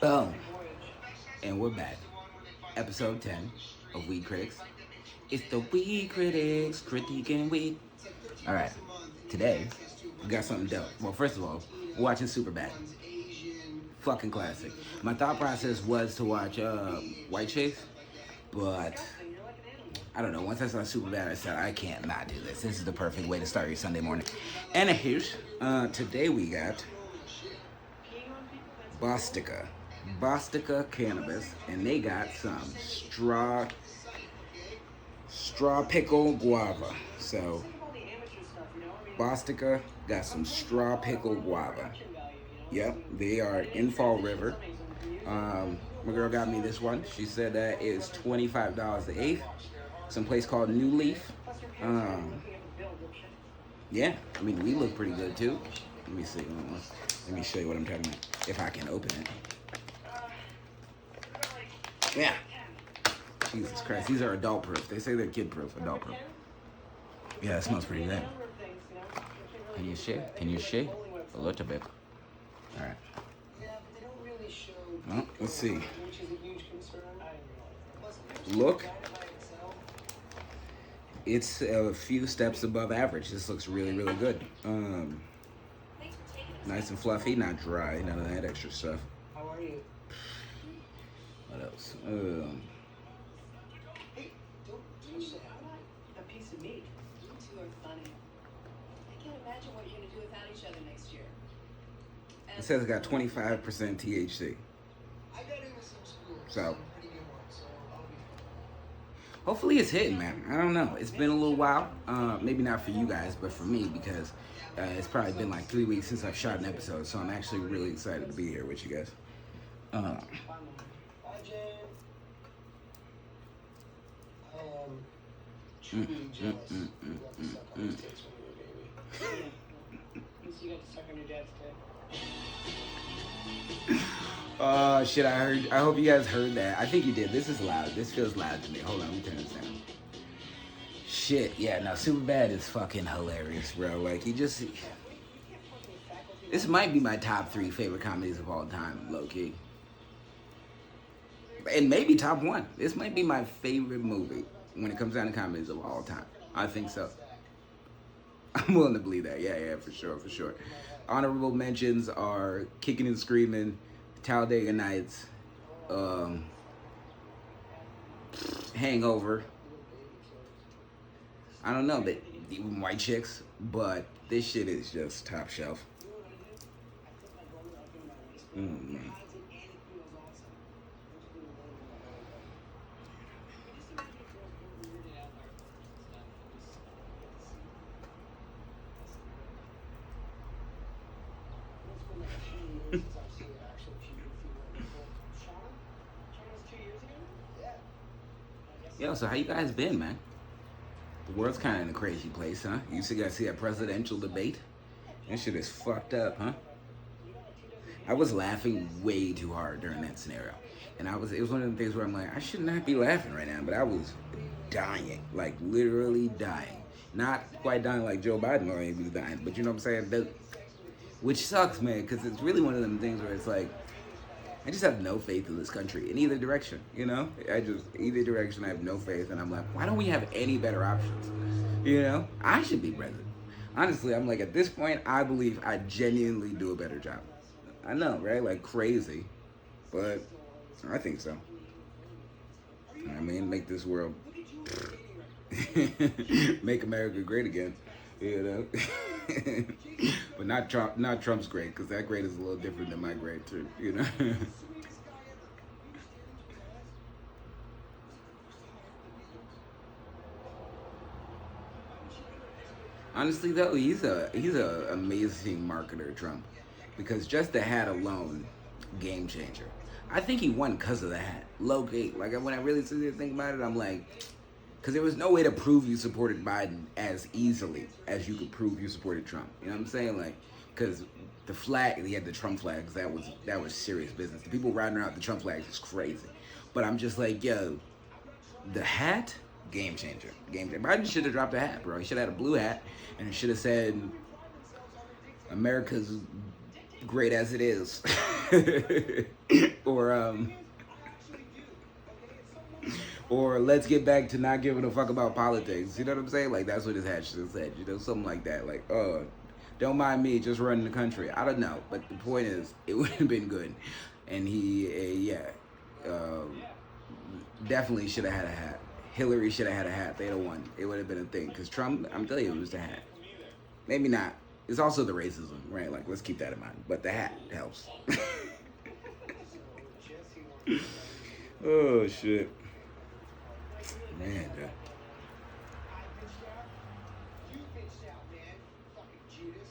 Boom. And we're back. Episode 10 of Weed Critics. It's the Weed Critics critiquing weed. Alright, today we got something dope. Well, first of all, we're watching Superbad. Fucking classic. My thought process was to watch White Chase, but I don't know. Once I saw Superbad, I said, I can't not do this. This is the perfect way to start your Sunday morning. And here's, today we got Bostica. Bostica Cannabis, and they got some Straw-Pickle Guava. So, Bostica got some Straw-Pickle Guava. Yep, they are in Fall River. My girl got me this one. She said that is $25 the eighth. Some place called New Leaf. Yeah, I mean, we look pretty good too. Let me see. Let me show you what I'm talking about. If I can open it. Yeah. Jesus Christ. These are adult proof. They say they're kid proof, adult proof. Yeah, it smells pretty good. Can you share? Can you share? A little bit. Alright. Well, let's see. Look. It's a few steps above average. This looks really, really good. Nice and fluffy, not dry, none of that extra stuff. How are you? What else? Hey, don't touch that. A piece of meat. You two are funny. I can't imagine what you're going to do without each other next year. It says it got 25% THC. I got into some schools. So, Some pretty good ones, so I'll be fine. hopefully it's hitting, man. I don't know. It's been a little while. Maybe not for you guys, but for me, because it's probably been like 3 weeks since I've shot an episode. So I'm actually really excited to be here with you guys. Bye, Jen. I am truly jealous of the suck on your tits when you were a baby. You got to suck on your dad's dick. Shit, I hope you guys heard that. I think you did. This is loud. This feels loud to me. Hold on, let me turn this down. Shit, yeah, now Superbad is fucking hilarious, bro. Like, this might be my top 3 favorite comedies of all time, low-key. And maybe top 1. This might be my favorite movie when it comes down to comedies of all time. I think so. I'm willing to believe that. Yeah, for sure. Honorable mentions are Kicking and Screaming, Talladega Nights, Hangover. I don't know, but even White Chicks, but this shit is just top shelf. Man. Yo, so how you guys been, man? The world's kind of in a crazy place, huh? You see, guys see that presidential debate? That shit is fucked up, huh? I was laughing way too hard during that scenario. And it was one of the things where I'm like, I should not be laughing right now, but I was dying, like literally dying. Not quite dying like Joe Biden or he was dying, but you know what I'm saying? Which sucks, man, because it's really one of them things where it's like, I just have no faith in this country in either direction, you know? Either direction, I have no faith, and I'm like, why don't we have any better options? You know? I should be president. Honestly, I'm like, at this point, I believe I genuinely do a better job. I know, right? Like, crazy, but I think so. I mean, make this world, make America great again, you know? But not Trump's great, because that great is a little different than my great too, you know? Honestly though, he's a amazing marketer, Trump, because just the hat alone, game changer. I think he won because of the hat, low key. Like when I really sit there and think about it, I'm like, because there was no way to prove you supported Biden as easily as you could prove you supported Trump. You know what I'm saying? Like, because the flag, he had the Trump flags. That was serious business. The people riding around with the Trump flags is crazy. But I'm just like, yo, the hat, game changer. Game changer. Biden should have dropped a hat, bro. He should have had a blue hat, and it should have said, America's great as it is. or or let's get back to not giving a fuck about politics. You know what I'm saying? Like that's what his hat should have said. You know, something like that. Like, don't mind me, just running the country. I don't know, but the point is, it would have been good. And he, definitely should have had a hat. Hillary should have had a hat. They'd have won. It would have been a thing. Because Trump, I'm telling you, it was the hat. Maybe not. It's also the racism, right? Like, let's keep that in mind. But the hat helps. Oh, shit. Man, dude.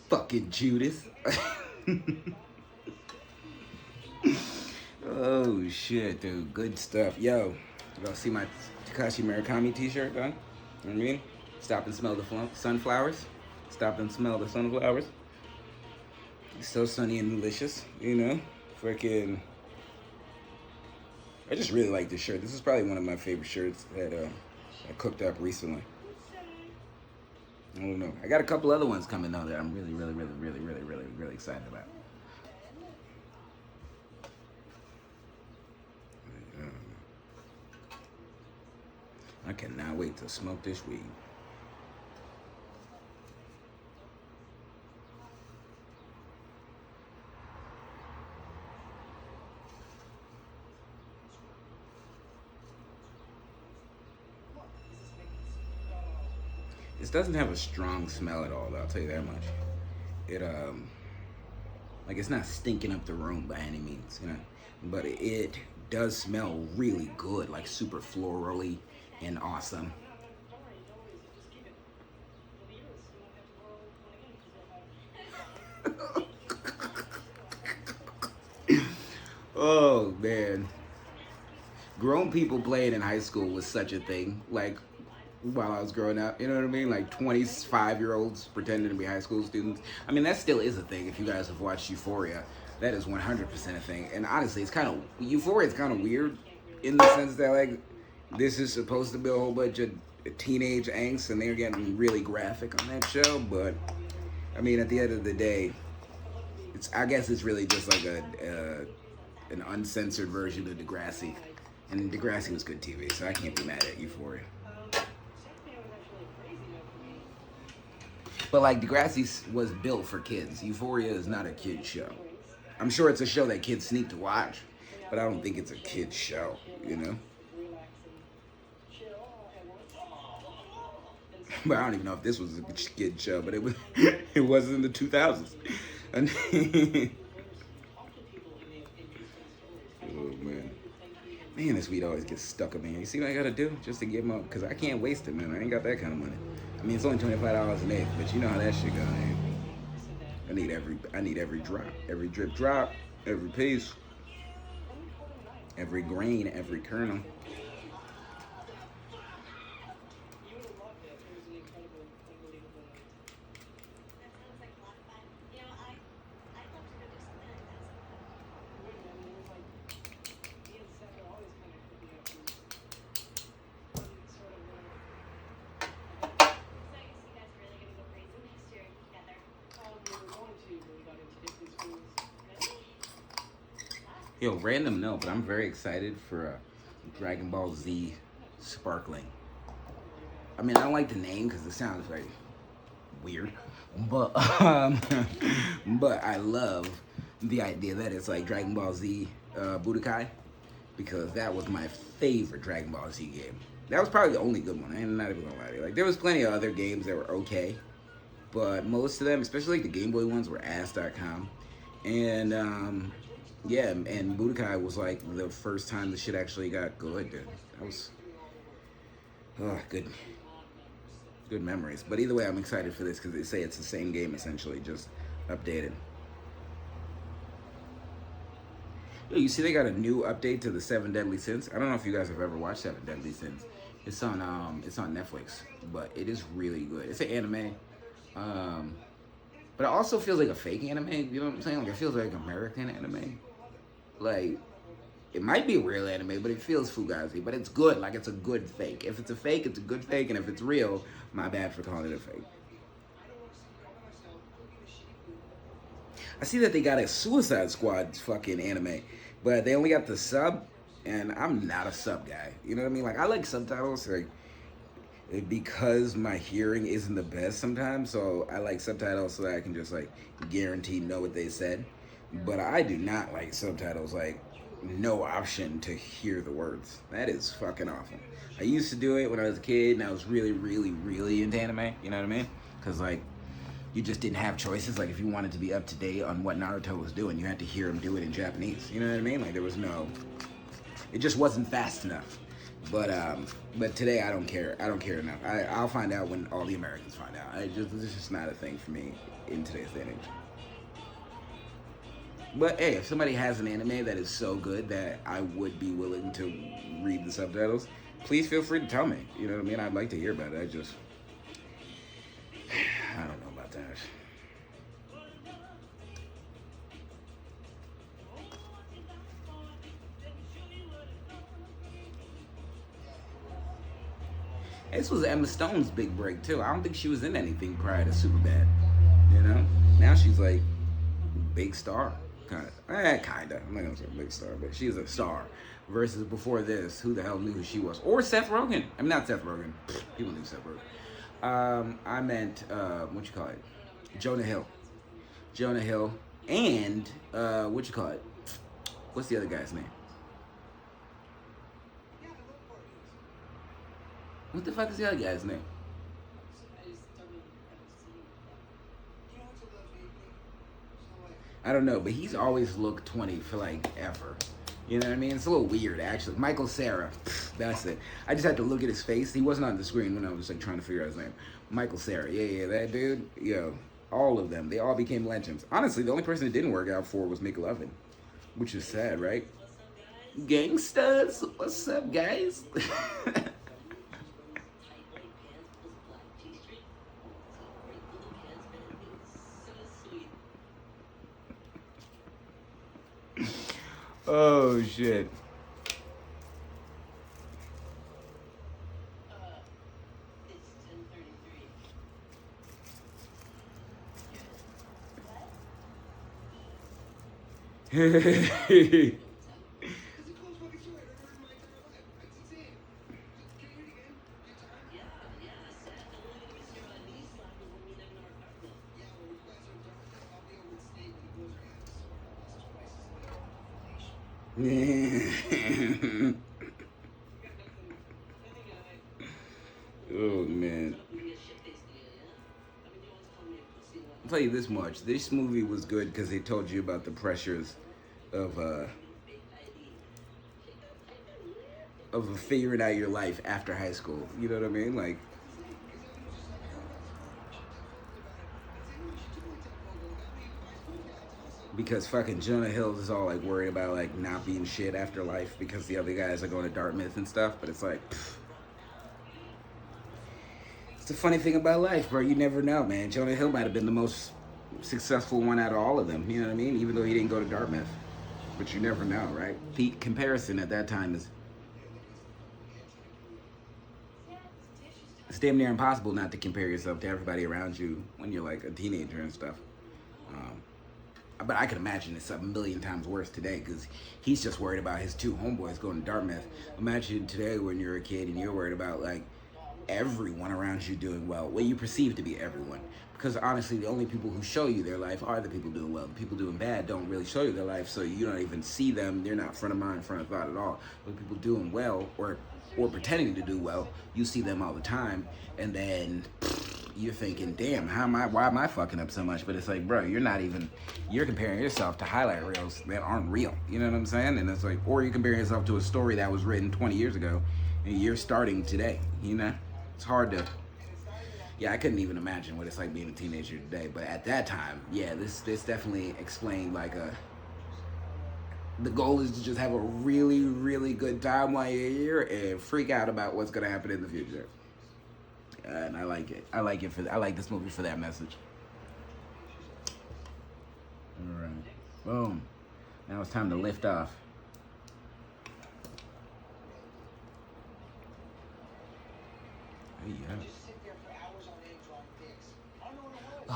Fucking Judas. Oh, shit, dude. Good stuff. Yo, y'all see my Takashi Murakami t-shirt, done? You know what I mean? Stop and smell the sunflowers. Stop and smell the sunflowers. It's so sunny and delicious, you know? Freaking... I just really like this shirt. This is probably one of my favorite shirts that I cooked up recently. I don't know. I got a couple other ones coming though that I'm really excited about. I cannot wait to smoke this weed. This doesn't have a strong smell at all, though, I'll tell you that much. It, like it's not stinking up the room by any means, you know, but it does smell really good, like super florally and awesome. Oh, man. Grown people playing in high school was such a thing, like, while I was growing up, you know what I mean? Like 25-year-olds pretending to be high school students. I mean, that still is a thing if you guys have watched Euphoria. That is 100% a thing. And honestly, it's kind of, Euphoria is kind of weird in the sense that, like, this is supposed to be a whole bunch of teenage angst and they're getting really graphic on that show. But, I mean, at the end of the day, I guess it's really just like an uncensored version of Degrassi. And Degrassi was good TV, so I can't be mad at Euphoria. But like Degrassi was built for kids. Euphoria is not a kid show. I'm sure it's a show that kids sneak to watch, but I don't think it's a kid show, you know? But I don't even know if this was a kid show, but it was. It was in the 2000s. Oh man, this weed always gets stuck up in here. You see what I gotta do just to get them up? Cause I can't waste it, man. I ain't got that kind of money. I mean, it's only $25 an eighth, but you know how that shit goes. I need every drop, every drip drop, every piece, every grain, every kernel. Yo, random note, but I'm very excited for Dragon Ball Z Sparkling. I mean, I don't like the name because it sounds like weird, but but I love the idea that it's like Dragon Ball Z Budokai, because that was my favorite Dragon Ball Z game. That was probably the only good one. I'm not even gonna lie to you. Like, there was plenty of other games that were okay, but most of them, especially like the Game Boy ones, were ass.com. And yeah, and Budokai was like the first time the shit actually got good, dude. That was good memories. But either way, I'm excited for this because they say it's the same game essentially, just updated. Yo, you see they got a new update to the 7 Deadly Sins. I don't know if you guys have ever watched 7 Deadly Sins. It's on Netflix, but it is really good. It's an anime. But it also feels like a fake anime, you know what I'm saying? Like, it feels like American anime. Like, it might be a real anime, but it feels fugazi. But it's good, like, it's a good fake. If it's a fake, it's a good fake, and if it's real, my bad for calling it a fake. I see that they got a Suicide Squad fucking anime, but they only got the sub, and I'm not a sub guy. You know what I mean? Like I like subtitles, like because my hearing isn't the best sometimes, so I like subtitles so that I can just like guaranteed know what they said. But I do not like subtitles, like no option to hear the words. That is fucking awful. I used to do it when I was a kid and I was really, really, really into anime, you know what I mean? Because like you just didn't have choices. Like if you wanted to be up to date on what Naruto was doing, you had to hear him do it in Japanese. You know what I mean? Like there was no, it just wasn't fast enough. But today I don't care. I don't care enough. I'll find out when all the Americans find out. It's just not a thing for me in today's day and age. But hey, if somebody has an anime that is so good that I would be willing to read the subtitles, please feel free to tell me. You know what I mean? I'd like to hear about it. I don't know about that. This was Emma Stone's big break too. I don't think she was in anything prior to Superbad. You know? Now she's like big star. Kinda. I'm not gonna say big star, but she's a star. Versus before this, who the hell knew who she was? Or Seth Rogen. I mean, not Seth Rogen. People knew Seth Rogen. I meant what you call it? Jonah Hill. Jonah Hill and what you call it? What's the other guy's name? What the fuck is the other guy's name? I don't know, but he's always looked 20 for like ever. You know what I mean? It's a little weird, actually. Michael Cera, that's it. I just had to look at his face. He wasn't on the screen when I was like trying to figure out his name. Michael Cera, yeah, that dude. Yo, all of them, they all became legends. Honestly, the only person it didn't work out for was McLovin, which is sad, right? Gangsters, what's up, guys? Oh shit. Hey. Oh man. I'll tell you this much. This movie was good because they told you about the pressures of figuring out your life after high school. You know what I mean? Like because fucking Jonah Hill is all like worried about like not being shit after life because the other guys are going to Dartmouth and stuff, but it's like it's the funny thing about life, bro. You never know, man. Jonah Hill might have been the most successful one out of all of them, you know what I mean? Even though he didn't go to Dartmouth. But you never know, right? The comparison at that time is it's damn near impossible not to compare yourself to everybody around you when you're like a teenager and stuff. But I can imagine it's a million times worse today because he's just worried about his two homeboys going to Dartmouth. Imagine today when you're a kid and you're worried about like everyone around you doing well, what you perceive to be everyone. Because honestly, the only people who show you their life are the people doing well. The people doing bad don't really show you their life, so you don't even see them. They're not front of mind, front of thought at all. But people doing well or pretending to do well, you see them all the time, and then you're thinking, damn, why am I fucking up so much? But it's like, bro, you're comparing yourself to highlight reels that aren't real. You know what I'm saying? And it's like, or you're comparing yourself to a story that was written 20 years ago, and you're starting today, you know? It's hard to, I couldn't even imagine what it's like being a teenager today. But at that time, this definitely explained like the goal is to just have a really, really good time while you're here and freak out about what's gonna happen in the future. And I like it. I like this movie for that message. All right, boom. Now it's time to lift off.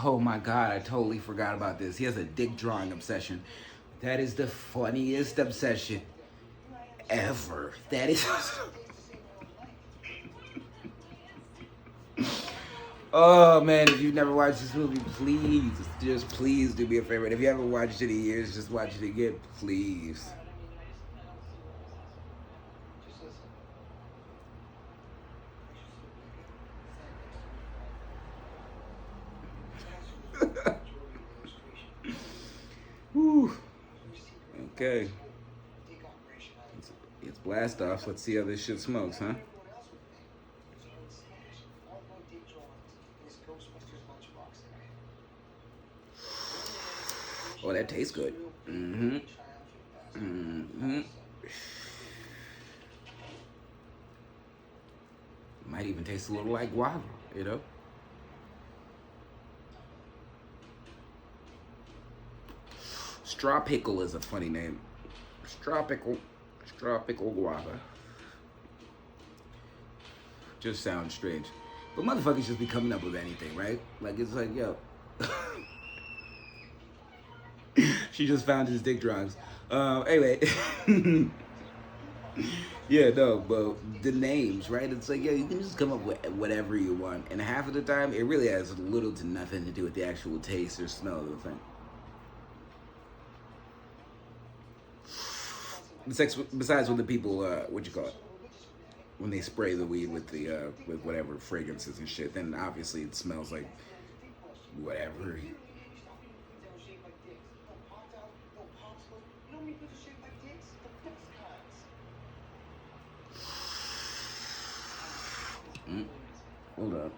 Oh my god, I totally forgot about this. He has a dick drawing obsession. That is the funniest obsession ever. That is. Oh man, if you've never watched this movie, please, just please do me a favor. And if you haven't watched it in years, just watch it again, please. Whew. Okay. It's blast off. Let's see how this shit smokes, huh? Oh, that tastes good. Mm-hmm. Mm-hmm. Might even taste a little like guava, you know? Straw-Pickle is a funny name. Straw-Pickle. Straw-Pickle guava. Just sounds strange. But motherfuckers just be coming up with anything, right? Like, it's like, yo. She just found his dick drawings. Anyway. Yeah, no, but the names, right? It's like, yeah, you can just come up with whatever you want. And half of the time, it really has little to nothing to do with the actual taste or smell of the thing. Besides when the people, what you call it? When they spray the weed with the with whatever fragrances and shit, then obviously it smells like whatever. Hold up.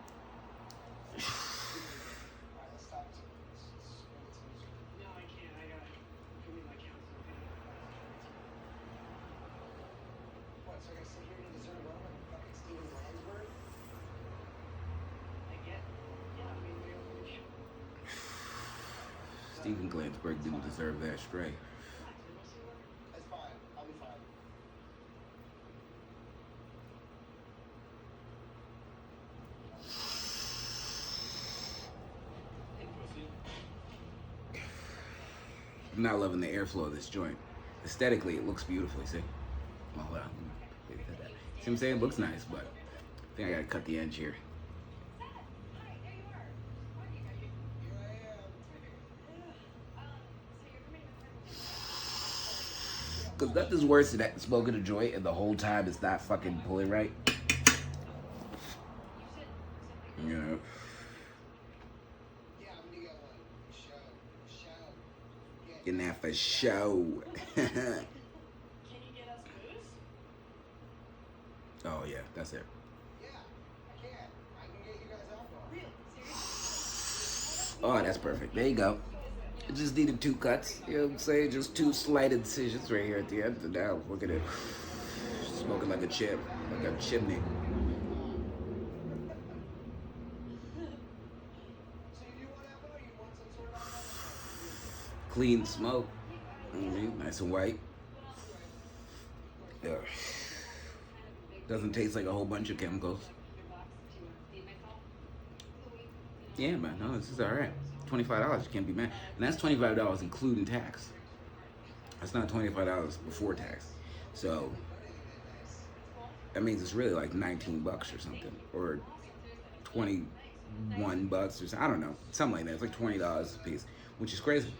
Steven Glansberg didn't deserve that stray. That's fine. I'll be fine. I'm not loving the airflow of this joint. Aesthetically, it looks beautifully. See? Well, see what I'm saying? It looks nice, but I think I gotta cut the edge here. Because nothing's worse than that smoking a joint and the whole time it's not fucking pulling right. You know? Getting that for show. Can you get us booze? Oh, yeah, that's it. Yeah, I can. I can get you guys alcohol. Real? Seriously? Oh, that's perfect. There you go. It just needed 2 cuts. You know what I'm saying? Just 2 slight incisions right here at the end. And now, look at it. Smoking like a chip. Like a chimney. So you do want alcohol or you want some sort of alcohol? Clean smoke. Nice and white. Yeah. Doesn't taste like a whole bunch of chemicals. Yeah, man. No, this is all right. $25. You can't be mad. And that's $25 including tax. That's not $25 before tax. So that means it's really like $19 or something, or $21 or something. I don't know, something like that. It's like $20 a piece, which is crazy.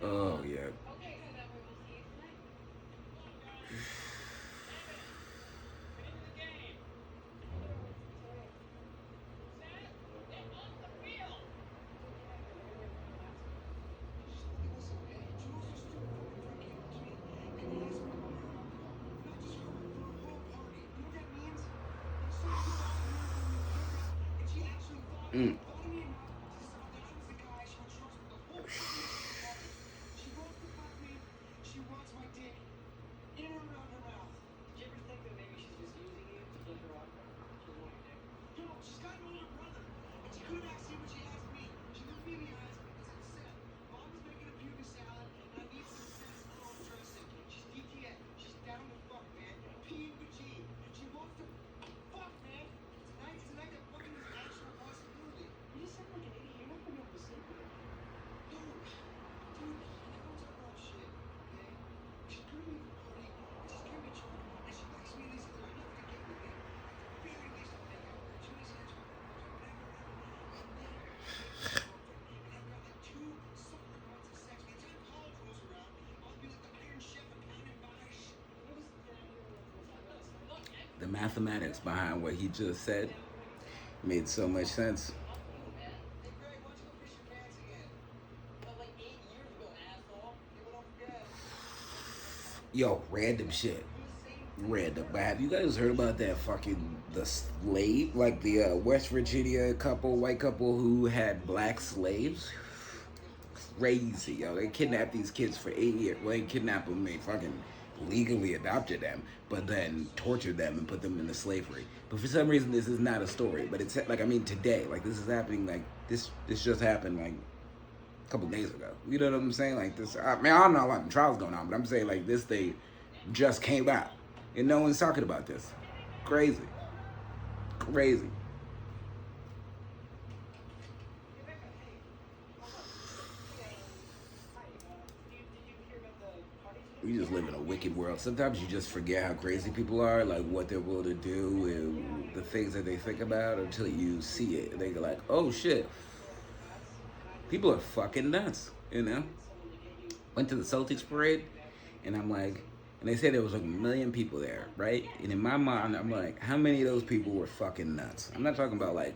Oh yeah. Mm. The mathematics behind what he just said made so much sense. Yo, random shit. Random. But have you guys heard about that fucking the slave, like the West Virginia couple, white couple who had black slaves? Crazy, yo. They kidnapped these kids for 8 years. Well, they kidnapped them, they fucking legally adopted them, but then tortured them and put them into slavery. But for some reason, this is not a story. But it's like, I mean, today, like this is happening, like this just happened like a couple days ago. You know what I'm saying? Like this, I mean, I don't know like the trials going on, but I'm saying like this thing just came out, and no one's talking about this. Crazy, crazy. We just live in a wicked world. Sometimes you just forget how crazy people are, like what they're willing to do and the things that they think about until you see it. And they go like, oh shit. People are fucking nuts, you know? Went to the Celtics parade, and I'm like, and they said there was like 1 million people there, right? And in my mind, I'm like, how many of those people were fucking nuts? I'm not talking about like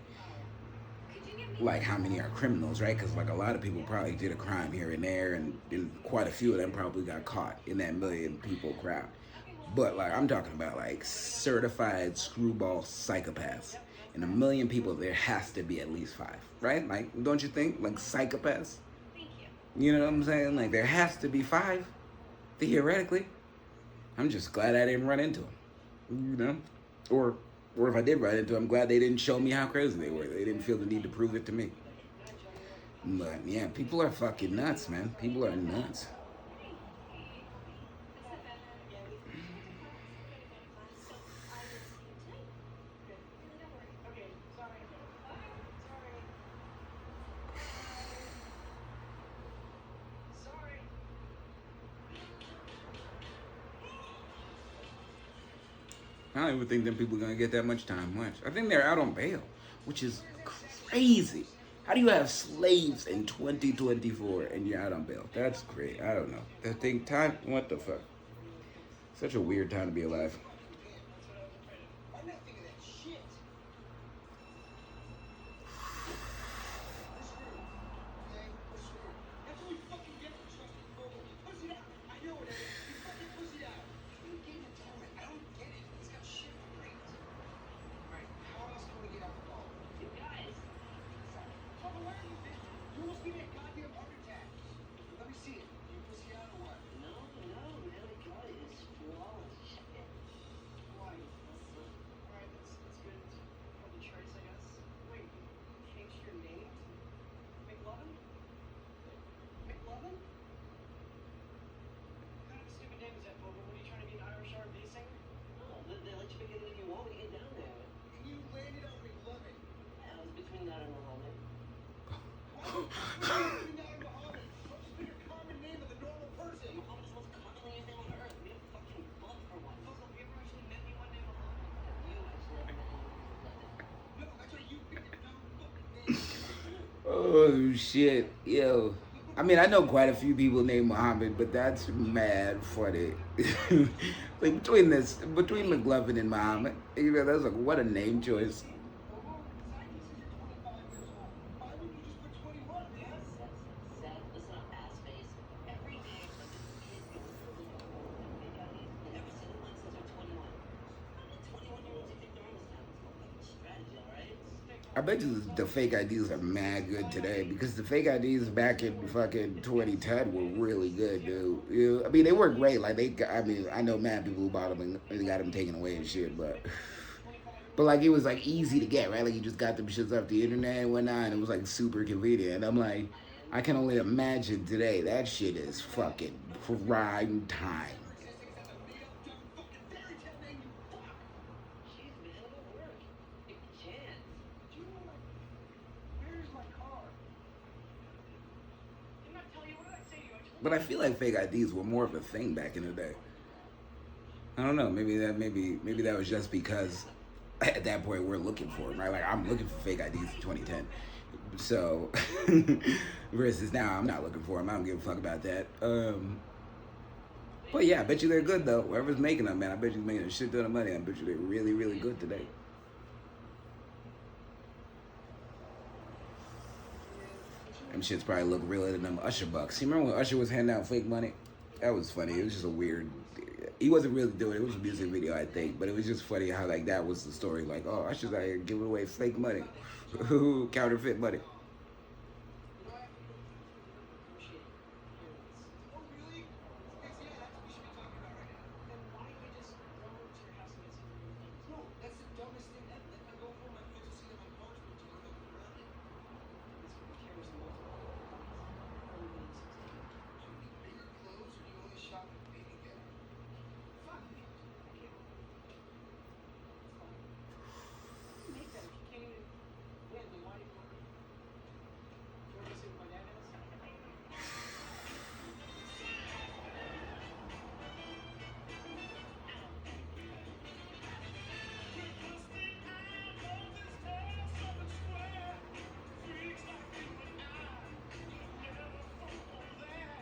how many are criminals, right? Because like a lot of people probably did a crime here and there, and quite a few of them probably got caught in that 1 million people crowd. But like I'm talking about like certified screwball psychopaths. In 1 million people, there has to be at least 5, right? Like, don't you think? Like psychopaths. You know what I'm saying? Like there has to be 5, theoretically. I'm just glad I didn't run into them, you know, or if I did run into them, I'm glad they didn't show me how crazy they were. They didn't feel the need to prove it to me. But yeah, people are fucking nuts, man. People are nuts. I don't even think them people are gonna get that much time. Much. I think they're out on bail, which is crazy. How do you have slaves in 2024 and you're out on bail? That's great. I don't know. That thing time. What the fuck? Such a weird time to be alive. Oh shit, yo. I mean, I know quite a few people named Muhammad, but that's mad funny. Like between McLovin and Muhammad, you know, that's like what a name choice. I bet you the fake IDs are mad good today because the fake IDs back in fucking 2010 were really good, dude. You know, I mean, they were great. Like I mean, I know mad people who bought them and got them taken away and shit, but like it was like easy to get, right? Like you just got them shits off the internet and whatnot, and it was like super convenient. And I'm like, I can only imagine today that shit is fucking prime time. But I feel like fake IDs were more of a thing back in the day. I don't know. Maybe that was just because at that point we're looking for them, right? Like I'm looking for fake IDs in 2010. So versus now, I'm not looking for them. I don't give a fuck about that. But yeah, I bet you they're good though. Whoever's making them, man, I bet you making a shit ton of money. I bet you they're really, really good today. Them shits probably look realer than them Usher bucks. You remember when Usher was handing out fake money? That was funny. It was just a weird. He wasn't really doing it. It was a music video, I think. But it was just funny how like that was the story. Like, oh, Usher's out here giving away fake money, counterfeit money.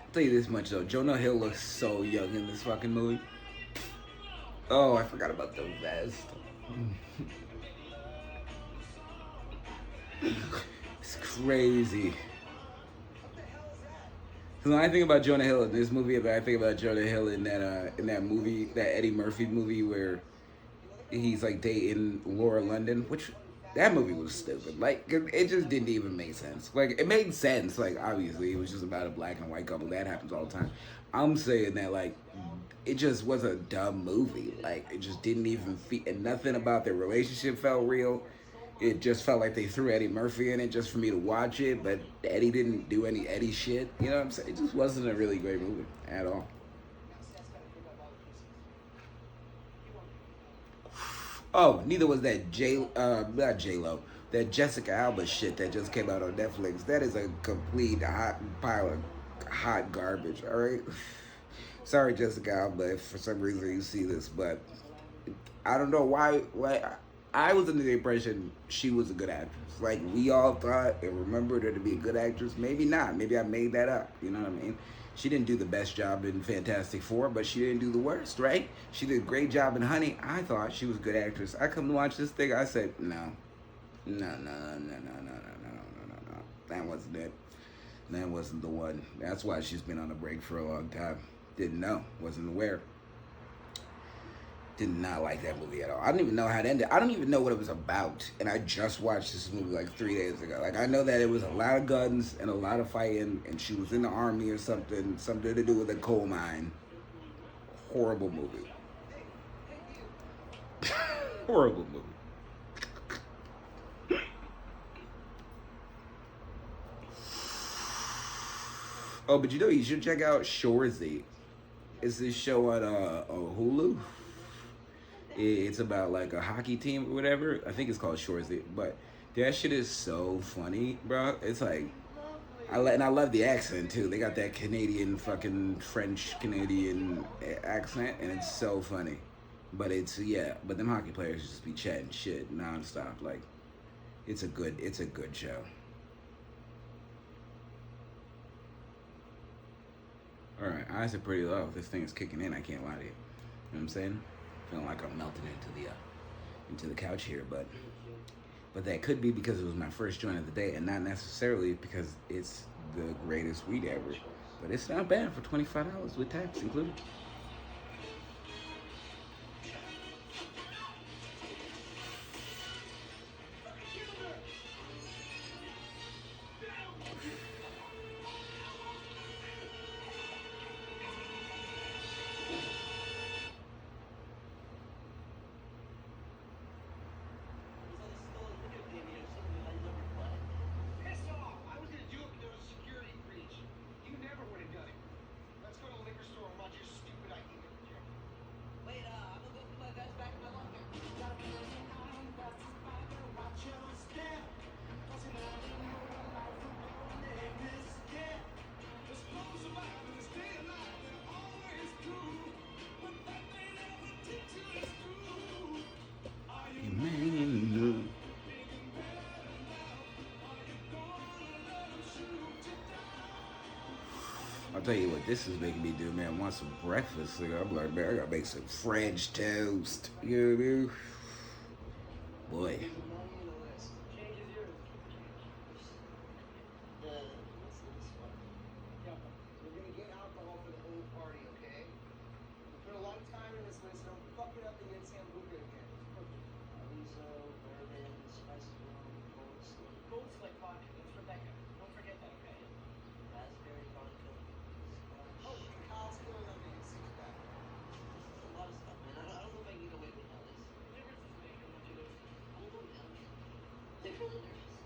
I'll tell you this much though, Jonah Hill looks so young in this fucking movie. Oh, I forgot about the vest. It's crazy. So when I think about Jonah Hill in this movie, I think about Jonah Hill in that movie, that Eddie Murphy movie where he's like dating Laura London, which that movie was stupid. Like it just didn't even make sense. Like it made sense. Like obviously it was just about a black and white couple. That happens all the time. I'm saying that like it just was a dumb movie. Like it just didn't even feel, and nothing about their relationship felt real. It just felt like they threw Eddie Murphy in it just for me to watch it, but Eddie didn't do any Eddie shit. You know what I'm saying? It just wasn't a really great movie at all. Oh, neither was that not J-Lo, that Jessica Alba shit that just came out on Netflix. That is a complete hot pile of hot garbage, all right? Sorry, Jessica Alba, if for some reason you see this, but I don't know why I was under the impression she was a good actress. Like, we all thought and remembered her to be a good actress. Maybe not. Maybe I made that up. You know what I mean? She didn't do the best job in Fantastic Four, but she didn't do the worst, right? She did a great job in Honey. I thought she was a good actress. I come to watch this thing, I said, no. That wasn't it. That wasn't the one. That's why she's been on a break for a long time. Didn't know. Wasn't aware. Did not like that movie at all. I don't even know how it ended. I don't even know what it was about. And I just watched this movie like 3 days ago. Like, I know that it was a lot of guns and a lot of fighting, and she was in the army or something to do with a coal mine. Horrible movie. Horrible movie. Oh, but you know, you should check out Shoresy. It's this show on Hulu. It's about like a hockey team or whatever. I think it's called Shoresy, but that shit is so funny, bro. It's like I love the accent too. They got that Canadian fucking French Canadian accent, and it's so funny. But but them hockey players just be chatting shit nonstop. Like it's a good show. All right, eyes are pretty low. This thing is kicking in. I can't lie to you. You know what I'm saying? Feeling like I'm melting into the couch here, but that could be because it was my first joint of the day, and not necessarily because it's the greatest weed ever. But it's not bad for $25 with tax included. I'll tell you what this is making me do, man. I want some breakfast. Like, I'm like, man, I gotta make some French toast. You know what I mean? Boy. We're gonna get alcohol for the whole party, okay? We put a lot of time in this list. Don't fuck it up and get Sambuca again. Aliso, bourbon, spicy rum, Gold Slick vodka. That's Rebecca. Don't forget that, okay? raspberry vodka, scotch. Oh, and Kyle's killing on me. Six-pack. There's a lot of stuff, man. I don't know if I can get away with all this. What difference does it make how much it is? I don't know, man. They're really nervous.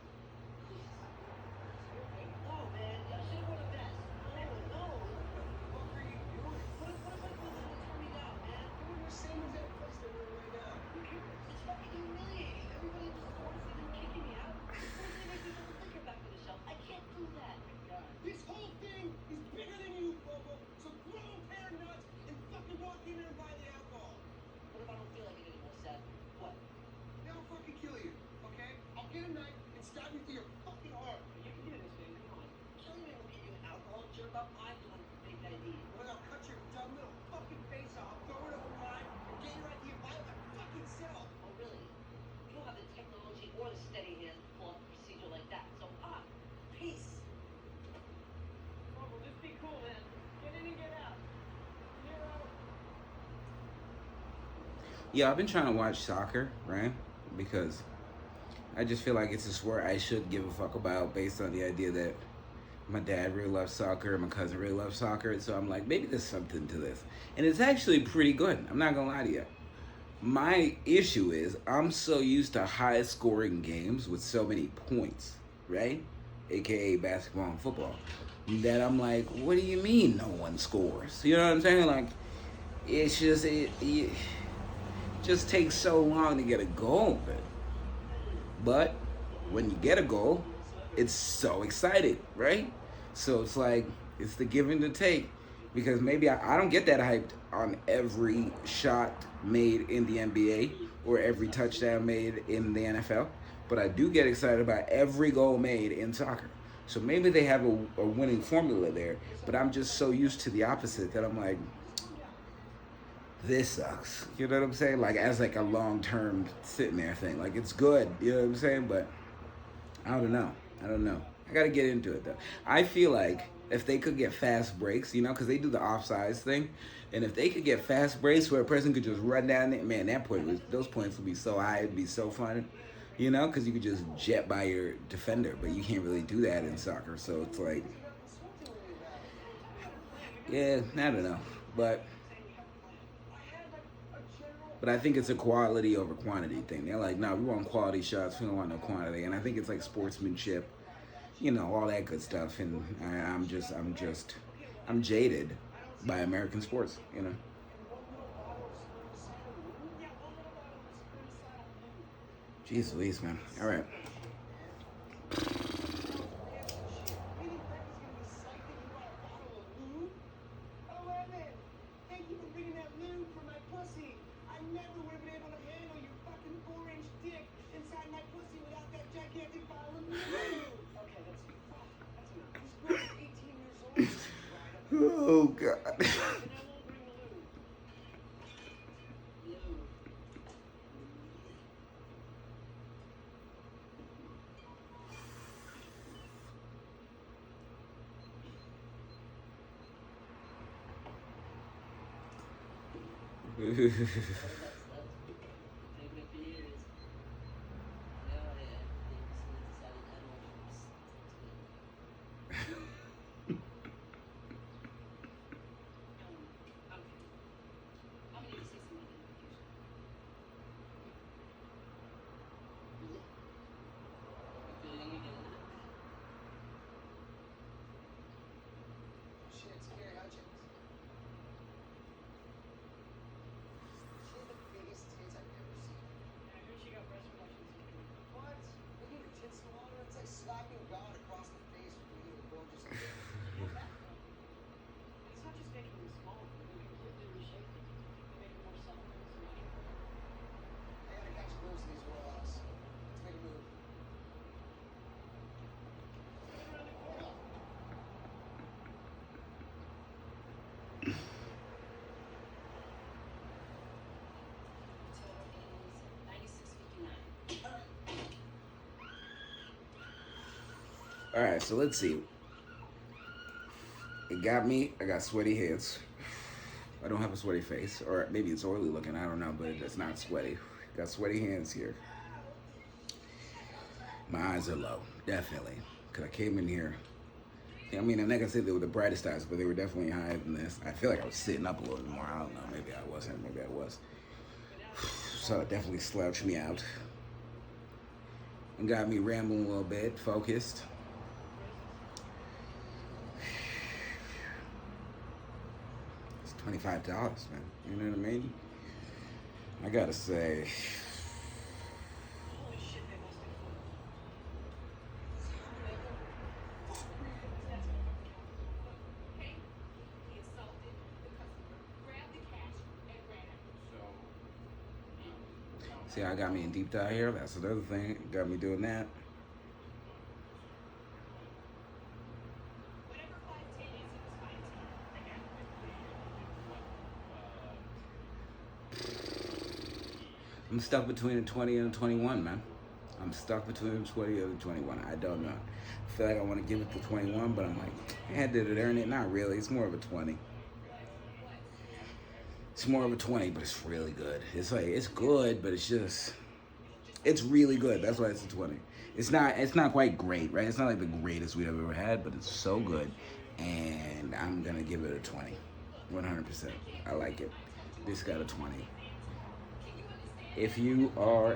No, man. I should have worn a vest. No. What are you doing? What if I put it and turn me down, man? We're in the same exact place that we're in right now. It's fucking humiliating. Everybody just wants to be kicking me out. It's going to make me put the liquor back on the shelf. I can't do that. This whole thing is bigger than you, Bobo. So grow a pair of nuts and fucking walk in there and buy the alcohol. What if I don't feel like it anymore, Seth? What? They'll fucking kill you, okay? I'll get a knife and stab you through your fucking heart. You can do this, man. Come on. Killing me will give you alcohol, jerk up. I'm the one with the big ID. Well, I'll cut your dumb little fucking face off, throw it over mine, and get you right to your violent fucking self. Oh, really? You don't have the technology or the steady hand to pull off a procedure like that. So, peace. Come on, well, just be cool, man. Get in and get out. Clear out. Yeah, I've been trying to watch soccer, right? Because I just feel like it's a sport I should give a fuck about based on the idea that my dad really loves soccer, my cousin really loves soccer, so I'm like, maybe there's something to this. And it's actually pretty good. I'm not gonna lie to you. My issue is I'm so used to high scoring games with so many points, right? AKA basketball and football. That I'm like, what do you mean no one scores? You know what I'm saying? Like, it's just, it just takes so long to get a goal. But when you get a goal, it's so exciting, right? So it's like, it's the give and the take. Because maybe I don't get that hyped on every shot made in the NBA or every touchdown made in the NFL. But I do get excited about every goal made in soccer. So maybe they have a winning formula there. But I'm just so used to the opposite that I'm like, this sucks. You know what I'm saying? Like, as like a long-term sitting there thing. Like, it's good. You know what I'm saying? But I don't know. I got to get into it, though. I feel like if they could get fast breaks, you know, because they do the offsides thing. And if they could get fast breaks where a person could just run down it, man, those points would be so high. It'd be so fun, you know, because you could just jet by your defender. But you can't really do that in soccer. So it's like, yeah, I don't know. But I think it's a quality over quantity thing. They're like, no, we want quality shots. We don't want no quantity. And I think it's like sportsmanship, you know, all that good stuff. And I'm jaded by American sports, you know. Jeez Louise, man. All right. Thank you for bringing that lube for my pussy. I never would have been able to handle your fucking 4-inch dick inside my pussy without that gigantic bottle of lube. Okay, that's enough. This girl's 18 years old. Oh, God. And I won't bring the lube. Thinking it for years. Now I think decided I don't want to. I'm gonna need to see some identification. Feeling again. Shit, it's Gary Hutchins. All right, so let's see. It got me. I got sweaty hands. I don't have a sweaty face, or maybe it's oily looking. I don't know, but it's not sweaty. Got sweaty hands here. My eyes are low, definitely, because I came in here. I mean, I'm not gonna say they were the brightest eyes, but they were definitely higher than this. I feel like I was sitting up a little bit more. I don't know. Maybe I wasn't. Maybe I was. So it definitely slouched me out and got me rambling a little bit, focused. It's $25, man. You know what I mean? I gotta say, Holy shit, they must have Hey, he assaulted the customer, grabbed the cash, and ran out. see how I got me in deep dive here? That's another thing. Got me doing that. Whatever 510 is, it was 510. I'm stuck between a 20 and a 21, man. I'm stuck between a 20 and a 21. I don't know. I feel like I want to give it the 21, but I'm like, did it earn it? Not really. It's more of a 20. It's more of a 20, but it's really good. It's like, it's good, but it's really good. That's why it's a 20. It's not quite great, right? It's not like the greatest weed I've ever had, but it's so good. And I'm going to give it a 20. 100%. I like it. This got a 20. If you are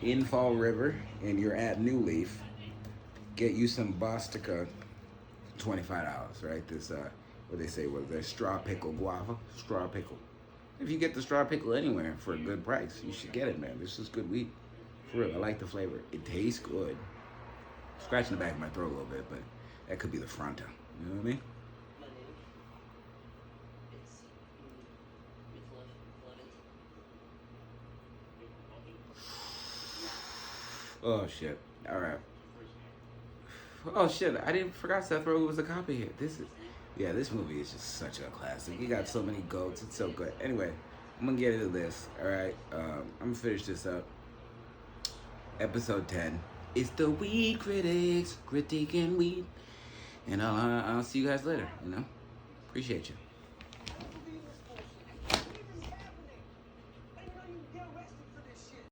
in Fall River and you're at New Leaf, get you some Bostica, $25, right? This, what they say was that Straw-Pickle Guava, Straw-Pickle. If you get the Straw-Pickle anywhere for a good price, you should get it, man. This is good weed. For real, I like the flavor. It tastes good. Scratching the back of my throat a little bit, but that could be the fronto. You know what I mean? Oh shit! All right. Oh shit! I didn't forgot Seth Rogen was a copy hit. This movie is just such a classic. You got so many goats. It's so good. Anyway, I'm gonna get into this. All right. I'm gonna finish this up. Episode 10. It's the Weed Critics critiquing weed, and I'll see you guys later. You know, appreciate you.